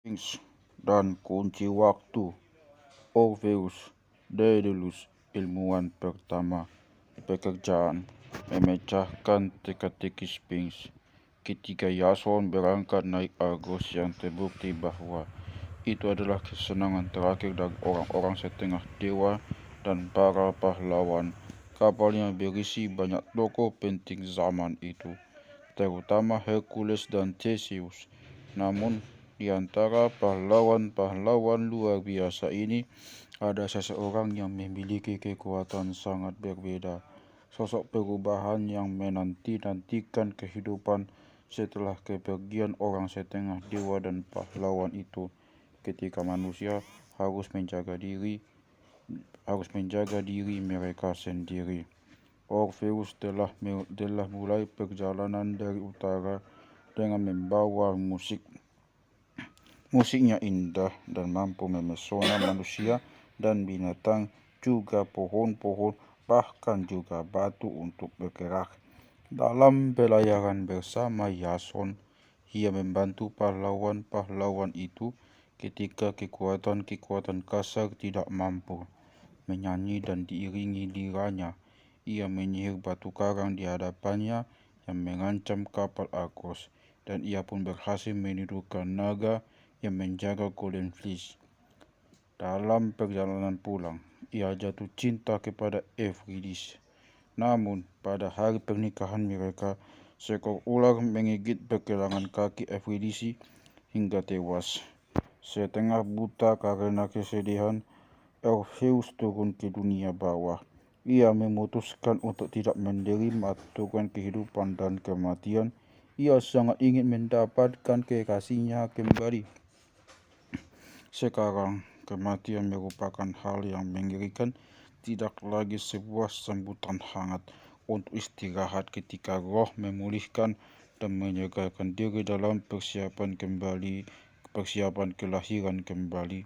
Sphinx dan kunci waktu. Orpheus, Daedalus, ilmuwan pertama pekerjaan, memecahkan teka-teki Sphinx. Ketika Yason berangkat naik Argos yang terbukti bahwa itu adalah kesenangan terakhir dari orang-orang setengah dewa dan para pahlawan. Kapalnya berisi banyak tokoh penting zaman itu, terutama Hercules dan Theseus. Namun, di antara pahlawan-pahlawan luar biasa ini, ada seseorang yang memiliki kekuatan sangat berbeda. Sosok perubahan yang menanti-nantikan kehidupan setelah kepergian orang setengah dewa dan pahlawan itu. Ketika manusia harus menjaga diri mereka sendiri. Orpheus telah mulai perjalanan dari utara dengan membawa musiknya indah dan mampu memesona manusia dan binatang, juga pohon-pohon, bahkan juga batu untuk bergerak. Dalam pelayaran bersama Yason, ia membantu pahlawan-pahlawan itu ketika kekuatan-kekuatan kasar tidak mampu menyanyi dan diiringi liranya. Ia menyihir batu karang di hadapannya yang mengancam kapal Argos, dan ia pun berhasil menidurkan naga yang menjaga Golden Fleece. Dalam perjalanan pulang, ia jatuh cinta kepada Eurydice. Namun, pada hari pernikahan mereka, seekor ular menggigit pergelangan kaki Eurydice hingga tewas. Setengah buta karena kesedihan, Orpheus turun ke dunia bawah. Ia memutuskan untuk tidak menerima aturan kehidupan dan kematian. Ia sangat ingin mendapatkan kekasihnya kembali. Sekarang, kematian merupakan hal yang mengerikan, tidak lagi sebuah sambutan hangat untuk istirahat ketika roh memulihkan dan menyegarkan diri dalam persiapan kelahiran kembali.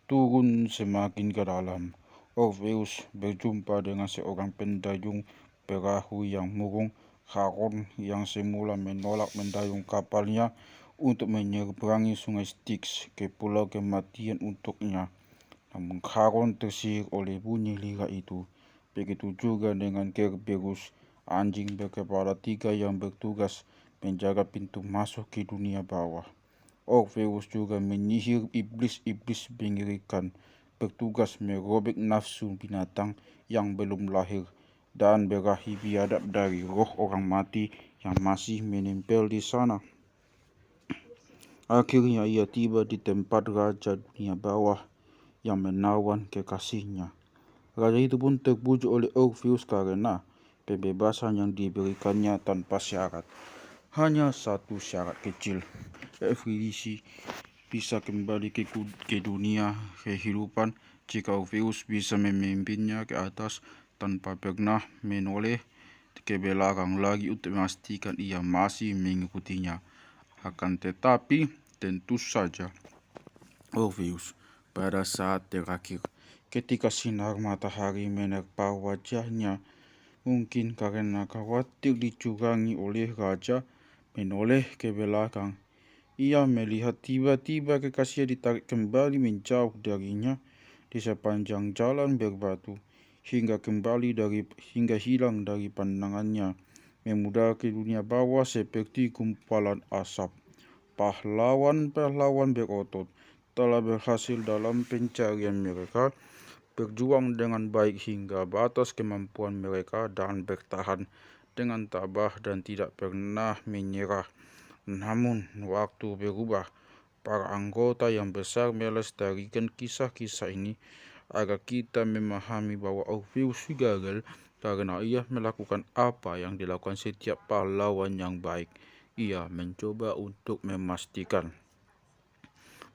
Turun semakin ke dalam, Orpheus berjumpa dengan seorang pendayung perahu yang murung, Charon, yang semula menolak mendayung kapalnya untuk menyeberangi sungai Styx ke pulau kematian untuknya. Namun Charon tersihir oleh bunyi lira itu. Begitu juga dengan Kerberos, anjing berkepala 3 yang bertugas menjaga pintu masuk ke dunia bawah. Orpheus juga menyihir iblis-iblis mengerikan, bertugas merobek nafsu binatang yang belum lahir dan berahi biadab dari roh orang mati yang masih menempel di sana. Akhirnya ia tiba di tempat raja dunia bawah yang menawan kekasihnya. Raja itu pun terbujuk oleh Orpheus karena pembebasan yang diberikannya tanpa syarat. Hanya satu syarat kecil, Eurydice bisa kembali ke dunia kehidupan jika Orpheus bisa memimpinnya ke atas tanpa pernah menoleh ke belakang lagi untuk memastikan ia masih mengikutinya. Akan tetapi, tentu saja, Orpheus pada saat terakhir, ketika sinar matahari menerpa wajahnya, mungkin karena khawatir dicurangi oleh raja, menoleh ke belakang. Ia melihat tiba-tiba kekasihnya ditarik kembali menjauh darinya di sepanjang jalan berbatu, hingga hilang dari pandangannya, memudar ke dunia bawah seperti gumpalan asap. Pahlawan-pahlawan berotot telah berhasil dalam pencarian mereka, berjuang dengan baik hingga batas kemampuan mereka dan bertahan dengan tabah dan tidak pernah menyerah. Namun, waktu berubah. Para anggota yang besar melestarikan kisah-kisah ini agar kita memahami bahwa Orpheus gagal karena ia melakukan apa yang dilakukan setiap pahlawan yang baik. Ia mencoba untuk memastikan.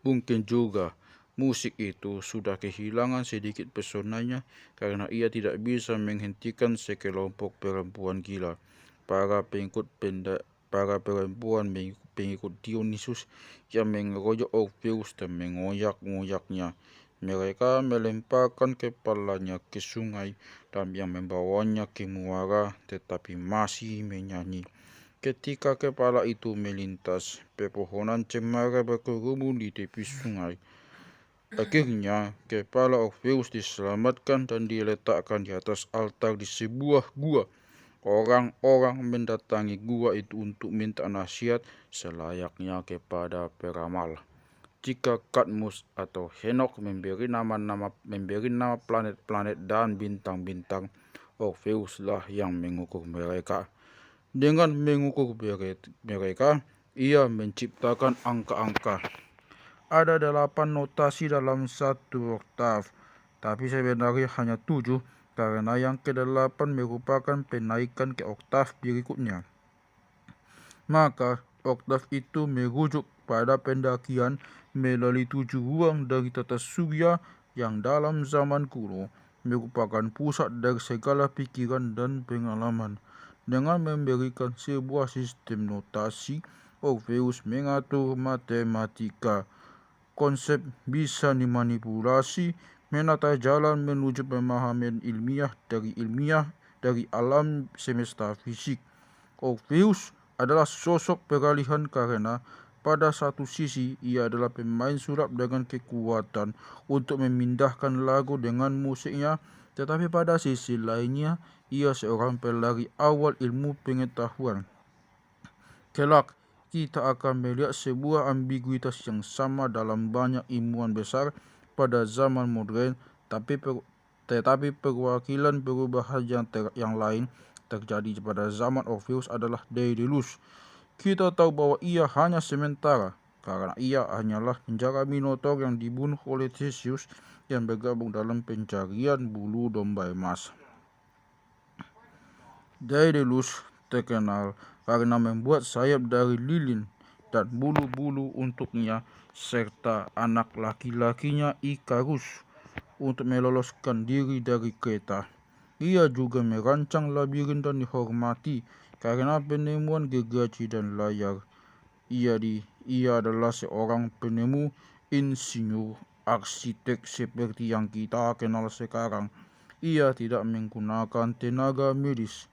Mungkin juga musik itu sudah kehilangan sedikit pesonanya karena ia tidak bisa menghentikan sekelompok perempuan gila. Para perempuan pengikut Dionysus yang mengeroyok Orpheus dan mengoyak-ngoyaknya. Mereka melemparkan kepalanya ke sungai dan yang membawanya ke muara, tetapi masih menyanyi. Ketika kepala itu melintas, pepohonan cemara berkerumun di tepi sungai. Akhirnya, kepala Orpheus diselamatkan dan diletakkan di atas altar di sebuah gua. Orang-orang mendatangi gua itu untuk minta nasihat selayaknya kepada peramal. Jika Kadmus atau Henokh memberi nama planet-planet dan bintang-bintang, Orpheuslah yang mengukur mereka. Dengan mengukur mereka, ia menciptakan angka-angka. Ada 8 notasi dalam satu oktav, tapi sebenarnya hanya 7 karena yang ke-8 merupakan penaikan ke oktav berikutnya. Maka oktav itu merujuk pada pendakian melalui 7 ruang dari tata surya yang dalam zaman kuno merupakan pusat dari segala pikiran dan pengalaman. Dengan memberikan sebuah sistem notasi, Orpheus mengatur matematika. Konsep bisa dimanipulasi, menata jalan menuju pemahaman ilmiah dari alam semesta fisik. Orpheus adalah sosok peralihan karena pada satu sisi ia adalah pemain sulap dengan kekuatan untuk memindahkan lagu dengan musiknya, tetapi pada sisi lainnya ia seorang pelari awal ilmu pengetahuan. Kelak kita akan melihat sebuah ambiguitas yang sama dalam banyak ilmuwan besar pada zaman modern, tetapi perwakilan perubahan yang lain terjadi pada zaman Orpheus adalah Daedalus. Kita tahu bahwa ia hanya sementara, karena ia hanyalah penjara Minotaur yang dibunuh oleh Theseus yang bergabung dalam pencarian bulu domba emas. Daedalus terkenal karena membuat sayap dari lilin dan bulu-bulu untuknya serta anak laki-lakinya Ikarus untuk meloloskan diri dari kereta. Ia juga merancang labirin dan dihormati karena penemuan gergaji dan layar. Ia adalah seorang penemu, insinyur, arsitek seperti yang kita kenal sekarang. Ia tidak menggunakan tenaga medis.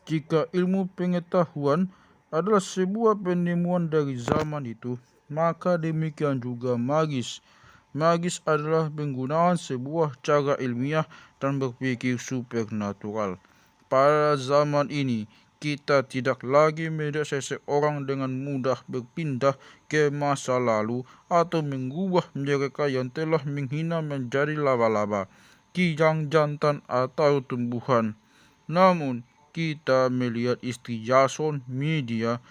Jika ilmu pengetahuan adalah sebuah penemuan dari zaman itu, maka demikian juga magis. Magis adalah penggunaan sebuah cara ilmiah dan berpikir supernatural. Pada zaman ini, kita tidak lagi melihat seseorang dengan mudah berpindah ke masa lalu atau mengubah mereka yang telah menghina menjadi laba-laba, kijang jantan atau tumbuhan. Namun, kita melihat istri Jason, Medea,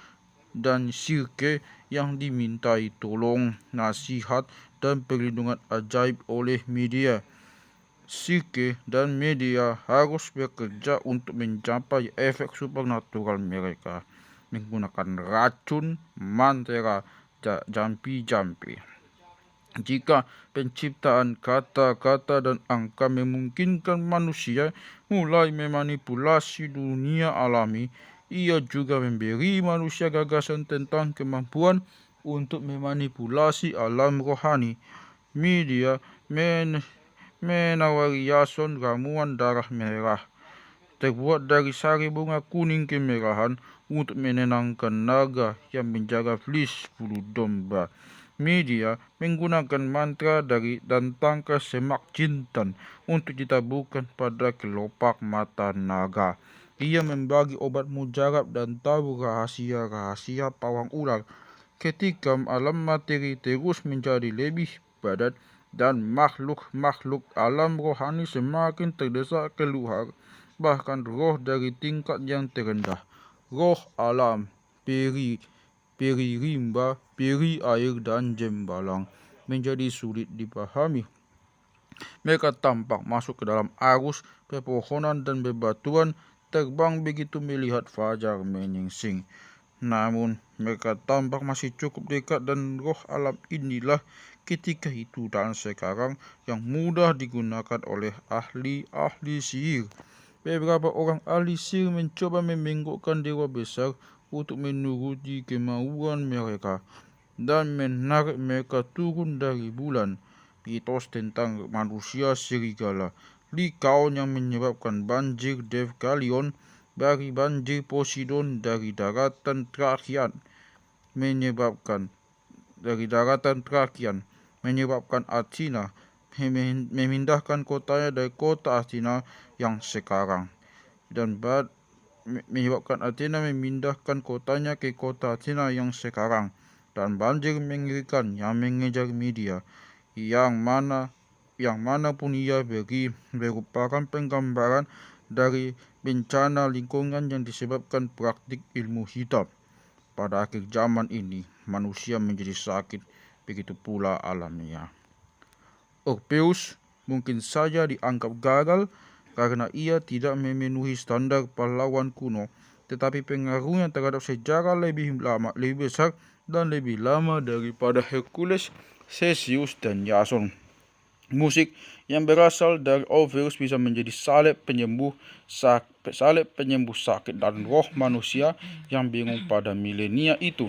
dan Circe yang dimintai tolong, nasihat, dan perlindungan ajaib oleh Medea. Circe dan Medea harus bekerja untuk mencapai efek supernatural mereka menggunakan racun, mantra, jampi-jampi. Jika penciptaan kata-kata dan angka memungkinkan manusia mulai memanipulasi dunia alami, ia juga memberi manusia gagasan tentang kemampuan untuk memanipulasi alam rohani. Medea menawari Jason ramuan darah merah terbuat dari sari bunga kuning kemerahan untuk menenangkan naga yang menjaga fleece bulu domba. Medea menggunakan mantra dan tangkai semak jintan untuk ditaburkan pada kelopak mata naga. Ia membagi obat mujarab dan tahu rahasia-rahasia pawang ular. Ketika alam materi terus menjadi lebih padat dan makhluk-makhluk alam rohani semakin terdesak keluar, bahkan roh dari tingkat yang terendah, roh alam, peri rimba, peri air, dan jembalang menjadi sulit dipahami. Mereka tampak masuk ke dalam arus pepohonan dan bebatuan, terbang begitu melihat fajar menyingsing. Namun mereka tampak masih cukup dekat dan roh alam inilah ketika itu dan sekarang yang mudah digunakan oleh ahli-ahli sihir. Beberapa orang ahli sihir mencoba membengkokkan dewa besar untuk menuruti kemauan mereka dan menarik mereka turun dari bulan. Mitos tentang manusia serigala, Lycaon yang menyebabkan banjir Deucalion, dari banjir Poseidon dari daratan Trakian menyebabkan Athena memindahkan kotanya dari kota Athena yang sekarang, dan menyebabkan Athena memindahkan kotanya ke kota Athena yang sekarang, dan banjir mengerikan yang mengejar media yang mana pun ia beri merupakan penggambaran dari bencana lingkungan yang disebabkan praktik ilmu hitam. Pada akhir zaman ini, manusia menjadi sakit, begitu pula alamnya. Orpheus mungkin saja dianggap gagal karena ia tidak memenuhi standar pahlawan kuno, tetapi pengaruhnya terhadap sejarah lebih besar dan lebih lama daripada Hercules, Theseus, dan Jason. Musik yang berasal dari Orpheus bisa menjadi salib penyembuh sakit dan roh manusia yang bingung pada milenia itu.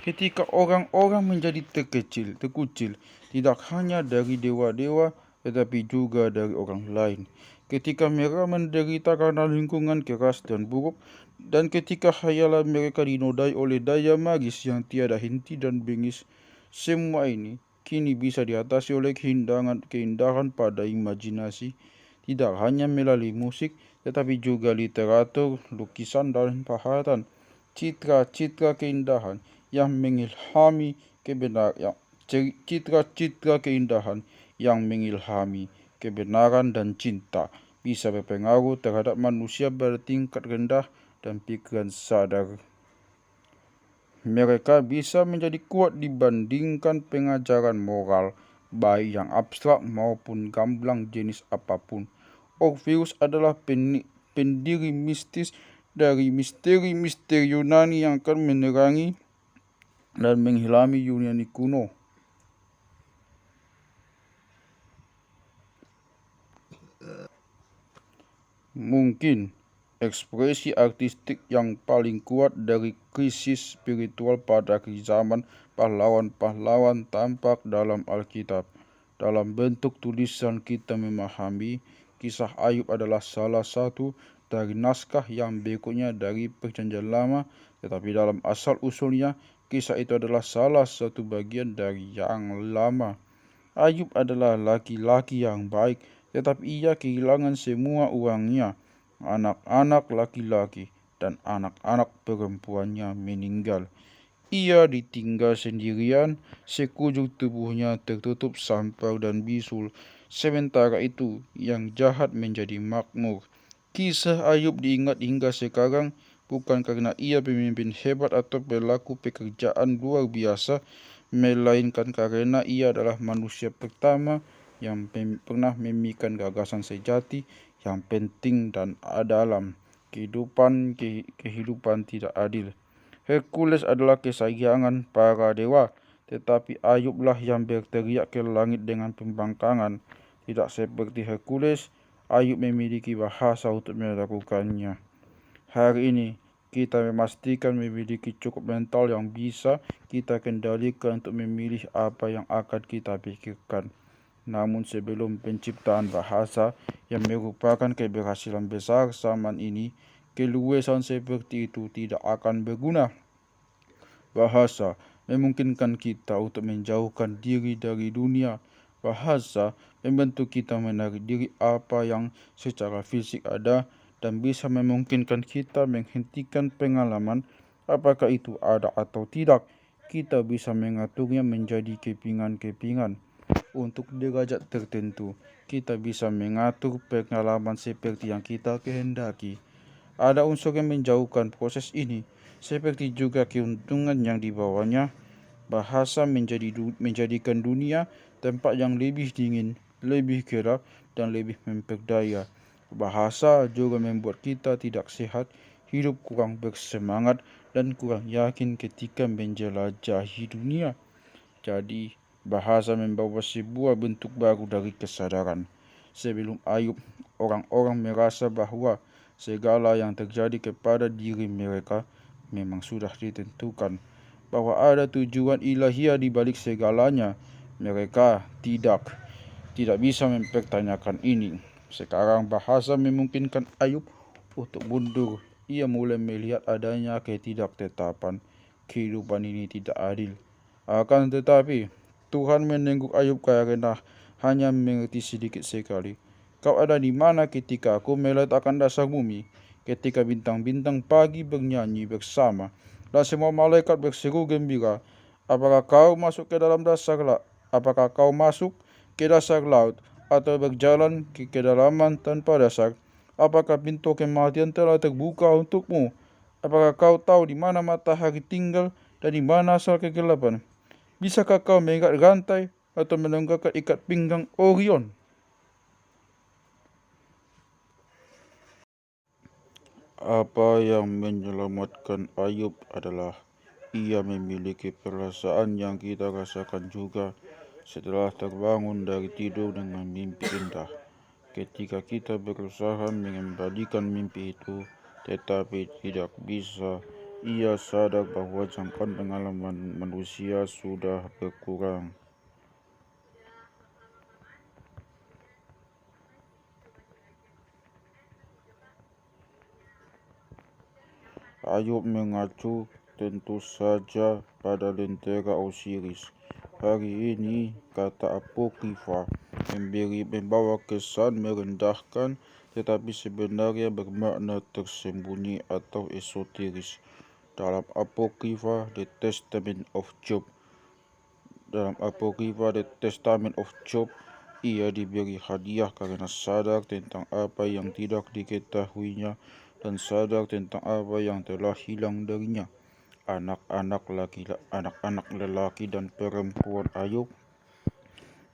Ketika orang-orang menjadi terkucil, tidak hanya dari dewa-dewa, tetapi juga dari orang lain. Ketika mereka menderita karena lingkungan keras dan buruk, dan ketika khayalan mereka dinodai oleh daya magis yang tiada henti dan bengis, semua ini kini bisa diatasi oleh keindahan pada imajinasi, tidak hanya melalui musik, tetapi juga literatur, lukisan, dan pahatan. Citra-citra keindahan yang mengilhami kebenaran dan cinta bisa berpengaruh terhadap manusia pada tingkat rendah dan pikiran sadar. Mereka bisa menjadi kuat dibandingkan pengajaran moral, baik yang abstrak maupun gamblang jenis apapun. Orpheus adalah pendiri mistis dari misteri-misteri Yunani yang akan menerangi dan menghilami Yunani kuno. Mungkin ekspresi artistik yang paling kuat dari krisis spiritual pada akhir zaman pahlawan-pahlawan tampak dalam Alkitab. Dalam bentuk tulisan kita memahami kisah Ayub adalah salah satu dari naskah yang berikutnya dari Perjanjian Lama, tetapi dalam asal-usulnya kisah itu adalah salah satu bagian dari yang lama. Ayub adalah laki-laki yang baik, tetapi ia kehilangan semua uangnya. Anak-anak laki-laki dan anak-anak perempuannya meninggal. Ia ditinggal sendirian, sekujur tubuhnya tertutup sampar dan bisul. Sementara itu, yang jahat menjadi makmur. Kisah Ayub diingat hingga sekarang bukan karena ia pemimpin hebat atau pelaku pekerjaan luar biasa, melainkan karena ia adalah manusia pertama yang pernah memikirkan gagasan sejati yang penting dan dalam kehidupan tidak adil. Hercules adalah kesayangan para dewa, tetapi Ayublah yang berteriak ke langit dengan pembangkangan. Tidak seperti Hercules, Ayub memiliki bahasa untuk melakukannya. Hari ini, kita memastikan memiliki cukup mental yang bisa kita kendalikan untuk memilih apa yang akan kita pikirkan. Namun sebelum penciptaan bahasa yang merupakan keberhasilan besar zaman ini, keluasan seperti itu tidak akan berguna. Bahasa memungkinkan kita untuk menjauhkan diri dari dunia. Bahasa membantu kita menarik diri apa yang secara fisik ada dan bisa memungkinkan kita menghentikan pengalaman, apakah itu ada atau tidak. Kita bisa mengaturnya menjadi kepingan-kepingan. Untuk derajat tertentu, kita bisa mengatur pengalaman seperti yang kita kehendaki. Ada unsur yang menjauhkan proses ini, seperti juga keuntungan yang dibawanya. Bahasa menjadikan dunia tempat yang lebih dingin, lebih gelap, dan lebih memperdaya. Bahasa juga membuat kita tidak sehat, hidup kurang bersemangat, dan kurang yakin ketika menjelajahi dunia. Jadi, bahasa membawa sebuah bentuk baru dari kesadaran. Sebelum Ayub, orang-orang merasa bahwa segala yang terjadi kepada diri mereka memang sudah ditentukan, bahwa ada tujuan ilahiyah di balik segalanya. Mereka tidak bisa mempertanyakan ini. Sekarang bahasa memungkinkan Ayub untuk mundur. Ia mulai melihat adanya ketidaktetapan kehidupan ini tidak adil. Akan tetapi, Tuhan menengok Ayub karena hanya mengerti sedikit sekali. Kau ada di mana ketika aku meletakkan dasar bumi? Ketika bintang-bintang pagi bernyanyi bersama dan semua malaikat berseru gembira. Apakah kau masuk ke dalam dasar laut? Apakah kau masuk ke dasar laut atau berjalan ke kedalaman tanpa dasar? Apakah pintu kematian telah terbuka untukmu? Apakah kau tahu di mana matahari tinggal dan di mana asal kegelapan? Bisakah kau mengikat rantai atau menenggakkan ikat pinggang Orion? Apa yang menyelamatkan Ayub adalah ia memiliki perasaan yang kita rasakan juga setelah terbangun dari tidur dengan mimpi indah. Ketika kita berusaha mengembalikan mimpi itu, tetapi tidak bisa, ia sadar bahwa jangkauan pengalaman manusia sudah berkurang. Ayub mengacu tentu saja pada lentera Osiris. Hari ini, kata Apokrifa membawa kesan merendahkan, tetapi sebenarnya bermakna tersembunyi atau esoteris. Dalam Apokrifa, The Testament of Job, ia diberi hadiah karena sadar tentang apa yang tidak diketahuinya dan sadar tentang apa yang telah hilang darinya. Anak-anak lelaki dan perempuan Ayub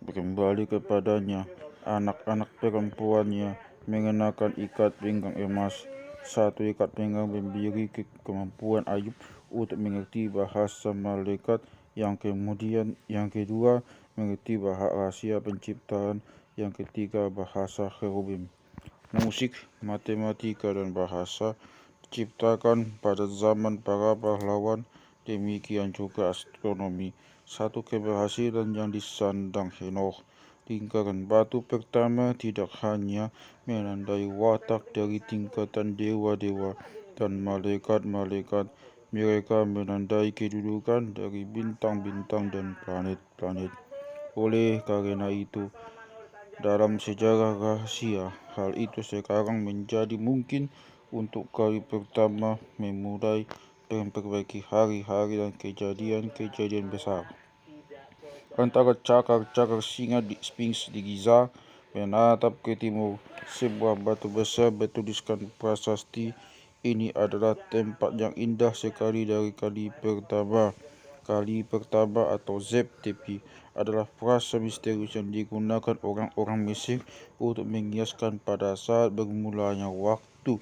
kembali kepadanya. Anak-anak perempuannya mengenakan ikat pinggang emas. Satu ikat pinggang memberi kemampuan Ayub untuk mengerti bahasa malaikat, yang kedua mengerti bahasa rahasia penciptaan, yang ketiga bahasa cherubim. Musik, matematika, dan bahasa diciptakan pada zaman para pahlawan, demikian juga astronomi. Satu keberhasilan yang disandang Henokh. Lingkaran batu pertama tidak hanya menandai watak dari tingkatan dewa-dewa dan malaikat-malaikat, mereka menandai kedudukan dari bintang-bintang dan planet-planet. Oleh karena itu, dalam sejarah rahasia, hal itu sekarang menjadi mungkin untuk kali pertama memulai memperbaiki hari-hari dan kejadian-kejadian besar. Antara cakar-cakar singa di Sphinx di Giza menatap ke timur, sebuah batu besar bertuliskan prasasti. Ini adalah tempat yang indah sekali dari kali pertama. Kali pertama atau Zeb Tepi adalah frasa misterius yang digunakan orang-orang Mesir untuk menghiaskan pada saat bermulanya waktu.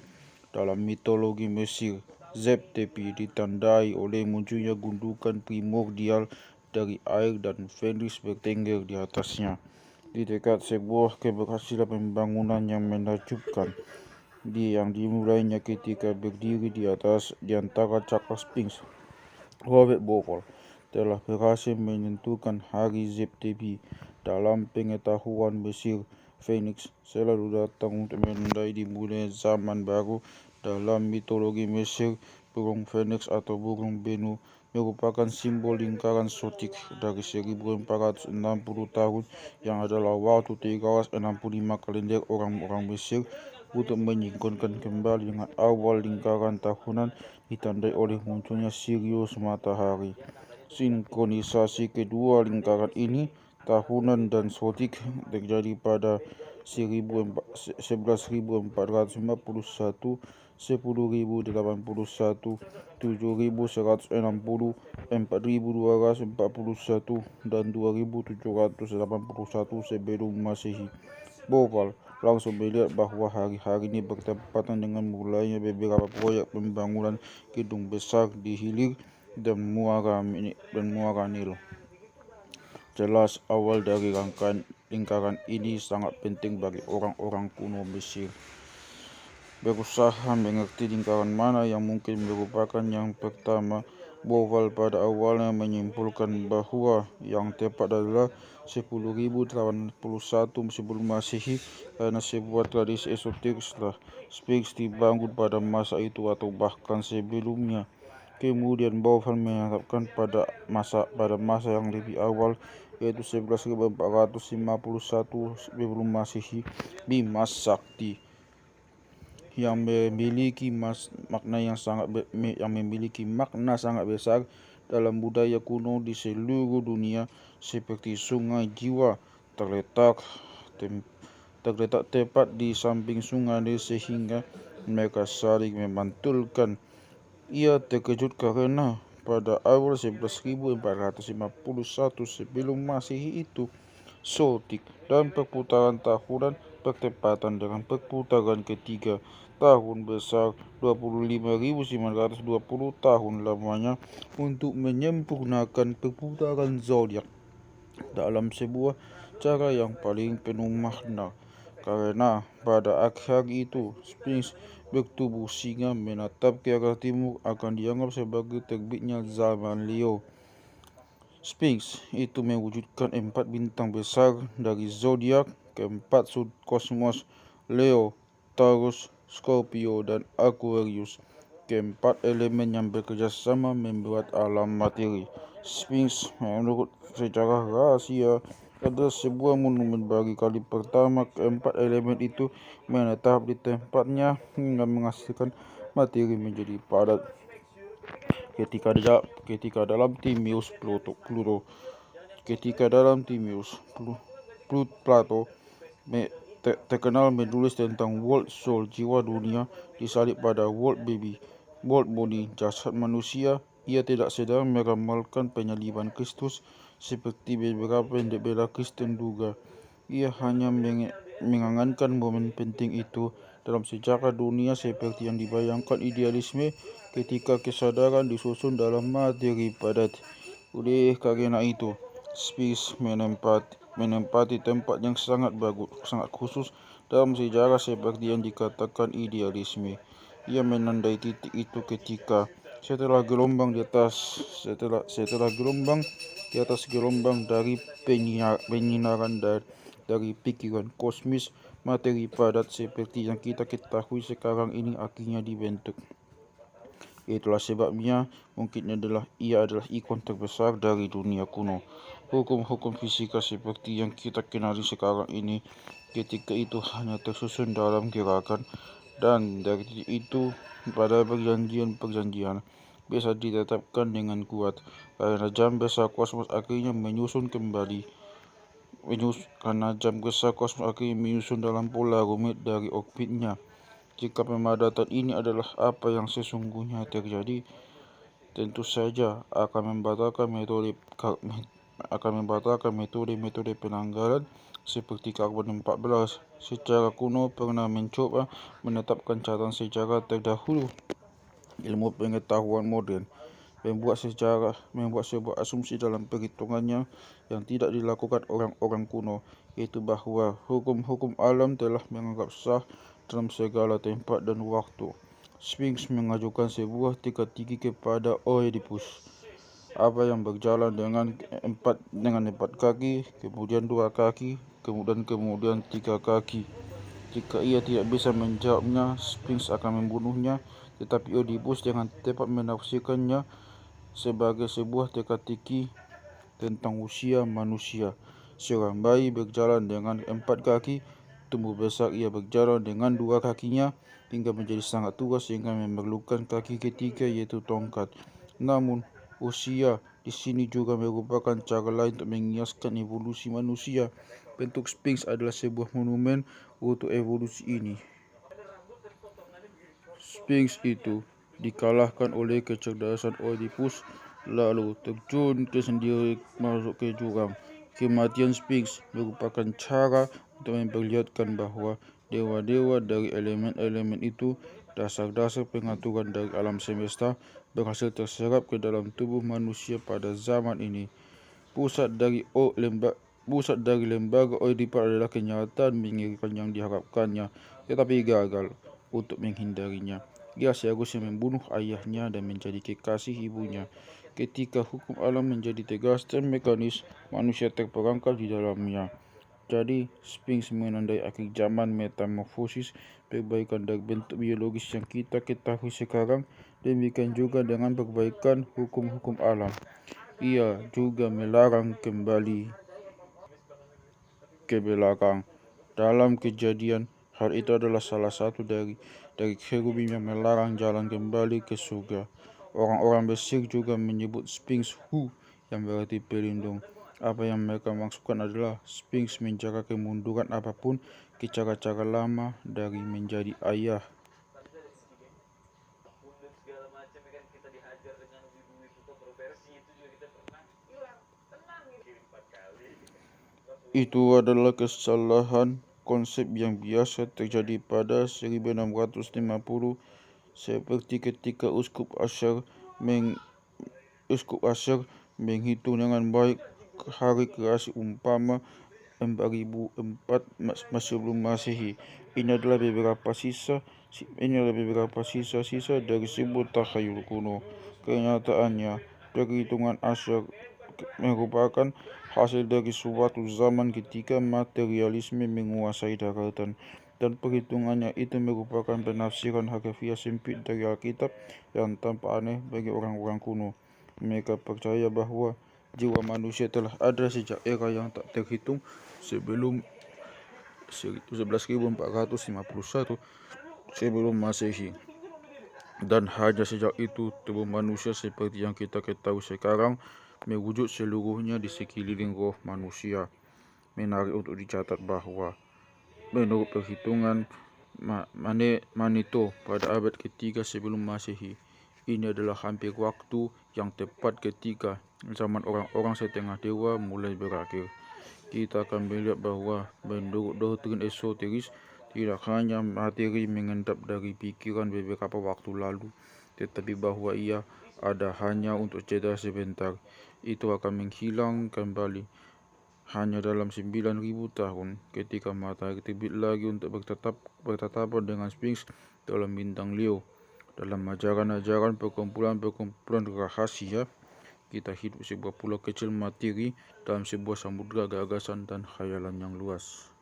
Dalam mitologi Mesir, Zeb Tepi ditandai oleh munculnya gundukan primordial dari air dan Venus bertengger di atasnya. Di dekat sebuah keberhasilan pembangunan yang menakjubkan, yang dimulainya ketika berdiri di antara cakar Sphinx, Robert Bowell telah berhasil menentukan hari Zeb Tepi. Dalam pengetahuan Mesir, Phoenix selalu datang untuk menandai dimulai zaman baru. Dalam mitologi Mesir, burung Phoenix atau burung Bennu merupakan simbol lingkaran zodik dari 1460 tahun, yang adalah waktu 365 kalender orang-orang Mesir, untuk menyingkronkan kembali dengan awal lingkaran tahunan ditandai oleh munculnya Sirius matahari. Sinkronisasi kedua lingkaran ini, tahunan dan zodik, terjadi pada 11.451, 10.081, 7.160, 4.241, dan 2.781 sebelum Masehi. Bowell langsung melihat bahwa hari-hari ini bertepatan dengan mulainya beberapa proyek pembangunan gedung besar di hilir dan muara Nil. Jelas, awal dari rangkaian lingkaran ini sangat penting bagi orang-orang kuno Mesir. Berusaha mengerti lingkaran mana yang mungkin merupakan yang pertama Bauval pada awalnya menyimpulkan bahwa yang tepat adalah 10.081 sebelum Masehi karena sebuah tradisi esoterik setelah Sphinx dibangun pada masa itu atau bahkan sebelumnya. Kemudian Bauval menetapkan pada masa yang lebih awal, yaitu 11.451 sebelum Masehi, Bima Sakti yang memiliki makna sangat besar dalam budaya kuno di seluruh dunia, seperti Sungai Jiwa terletak tepat di samping Sungai Nil sehingga mereka saling memantulkan. Ia terkejut karena pada awal 11.451 sebelum Masehi itu, solstik dan perputaran tahunan bertepatan dengan perputaran ketiga tahun besar 25.920 tahun lamanya untuk menyempurnakan perputaran zodiak dalam sebuah cara yang paling penuh makna. Karena pada akhir itu Sphinx bertubuh singa menatap ke arah timur akan dianggap sebagai terbitnya zaman Leo. Sphinx itu mewujudkan 4 bintang besar dari zodiak, keempat subkosmos Leo, Taurus, Scorpio, dan Aquarius. Keempat elemen yang bekerja sama membuat alam materi. Sphinx menurut sejarah rahasia adalah sebuah monumen bagi kali pertama keempat elemen itu menetap di tempatnya hingga menghasilkan materi menjadi padat. Ketika dalam Timaeus Plato terkenal menulis tentang world soul, jiwa dunia, disalib pada world body, jasad manusia. Ia tidak sedang meramalkan penyaliban Kristus seperti beberapa bela Kristen duga. Ia hanya mengangankan momen penting itu dalam sejarah dunia seperti yang dibayangkan idealisme ketika kesadaran disusun dalam materi padat. Oleh karena itu, Sphinx menempati tempat yang sangat khusus dalam sejarah seperti yang dikatakan idealisme. Ia menandai titik itu ketika setelah gelombang di atas gelombang dari penyinaran dari pikiran kosmis, materi padat seperti yang kita ketahui sekarang ini akhirnya dibentuk. Itulah sebabnya mungkin ia adalah ikon terbesar dari dunia kuno. Hukum-hukum fisika seperti yang kita kenali sekarang ini ketika itu hanya tersusun dalam gerakan, dan dari titik itu pada perjanjian bisa ditetapkan dengan kuat karena jam besar kosmos akhirnya menyusun dalam pola rumit dari orbitnya. Jika pemadatan ini adalah apa yang sesungguhnya terjadi, tentu saja akan membatalkan metode penanggalan seperti karbon 14. Secara kuno pernah mencoba menetapkan catatan sejarah terdahulu. Ilmu pengetahuan modern membuat sebuah asumsi dalam perhitungannya yang tidak dilakukan orang-orang kuno, yaitu bahwa hukum-hukum alam telah menganggap sah dalam segala tempat dan waktu. Sphinx mengajukan sebuah teka-teki kepada Oedipus. Apa yang berjalan dengan empat kaki, kemudian 2 kaki, kemudian 3 kaki. Jika ia tidak bisa menjawabnya, Sphinx akan membunuhnya, tetapi Oedipus dengan tepat menafsirkannya sebagai sebuah teka-teki tentang usia manusia. Seorang bayi berjalan dengan 4 kaki, tumbuh besar ia berjalan dengan 2 kakinya, hingga menjadi sangat tua sehingga memerlukan kaki ketiga yaitu tongkat. Namun, usia di sini juga merupakan cara lain untuk mengiaskan evolusi manusia. Bentuk Sphinx adalah sebuah monumen untuk evolusi ini. Sphinx itu dikalahkan oleh kecerdasan Oedipus, lalu terjun sendiri masuk ke jurang. Kematian Sphinx merupakan cara untuk memperlihatkan bahwa dewa-dewa dari elemen-elemen itu, dasar-dasar pengaturan dari alam semesta, berhasil terserap ke dalam tubuh manusia pada zaman ini. Pusat dari lembaga Oedipus adalah kenyataan mengerikan yang diharapkannya, tetapi gagal. Untuk menghindarinya, ia seharusnya membunuh ayahnya dan menjadi kekasih ibunya. ketika hukum alam menjadi tegas dan mekanis, manusia terperangkap di dalamnya. Jadi, Sphinx menandai akhir zaman metamorfosis, perbaikan dari bentuk biologis yang kita ketahui sekarang, demikian juga dengan perbaikan hukum-hukum alam. Ia juga melarang kembali ke belakang. Dalam kejadian, hal itu adalah salah satu dari kerubim yang melarang jalan kembali ke surga. Orang-orang Mesir juga menyebut Sphinx Hu, yang berarti pelindung. Apa yang mereka maksudkan adalah Sphinx menjaga kemunduran apapun ke cara-cara lama dari menjadi ayah. Itu adalah kesalahan konsep yang biasa terjadi pada 1650, seperti ketika Uskup menghitung dengan baik hari kreasi umpama 4004 sebelum Masehi. Ini adalah beberapa sisa-sisa dari sebuah takhayul kuno. Kenyataannya, perhitungan Asyar merupakan hasil dari suatu zaman ketika materialisme menguasai daratan, dan perhitungannya itu merupakan penafsiran harfiah sempit dari Alkitab yang tampak aneh bagi orang-orang kuno. Mereka percaya bahwa jiwa manusia telah ada sejak era yang tak terhitung sebelum 11.451 sebelum Masehi, dan hanya sejak itu tubuh manusia seperti yang kita ketahui sekarang mewujud seluruhnya di sekeliling roh manusia. Menarik untuk dicatat bahwa menurut perhitungan Manetho pada abad ketiga sebelum Masehi, ini adalah hampir waktu yang tepat ketika zaman orang-orang setengah dewa mulai berakhir. Kita akan melihat bahwa menurut doktrin esoteris, tidak hanya materi mengendap dari pikiran beberapa waktu lalu, tetapi bahwa ia ada hanya untuk jeda sebentar. Itu akan menghilang kembali hanya dalam 9.000 tahun, ketika matahari terbit lagi untuk bertatapan dengan Sphinx dalam bintang Leo. Dalam ajaran-ajaran perkumpulan rahasia, kita hidup sebuah pulau kecil materi dalam sebuah samudera gagasan dan khayalan yang luas.